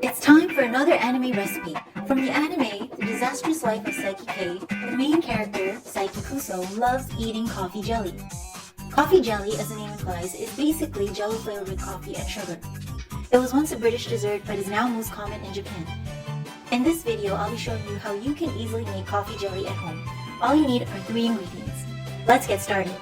It's time for another anime recipe. From the anime, The Disastrous Life of Saiki K, the main character, Saiki Kuso, loves eating coffee jelly. Coffee jelly, as the name implies, is basically jelly flavored with coffee and sugar. It was once a British dessert but is now most common in Japan. In this video, I'll be showing you how you can easily make coffee jelly at home. All you need are 3 ingredients. Let's get started.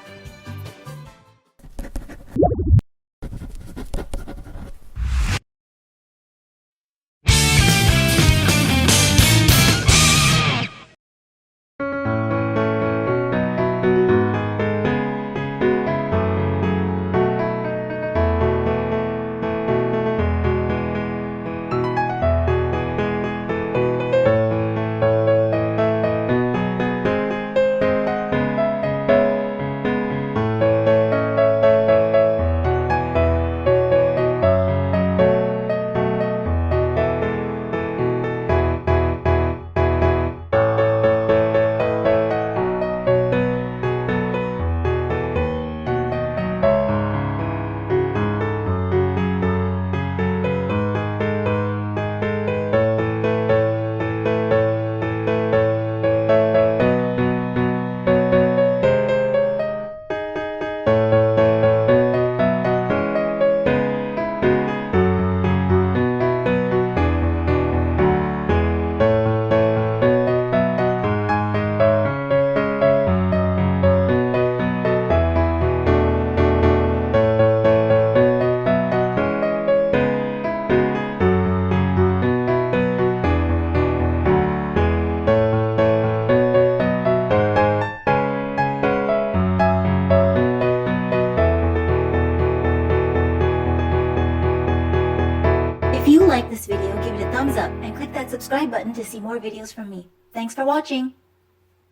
If you like this video, give it a thumbs up and click that subscribe button to see more videos from me. Thanks for watching!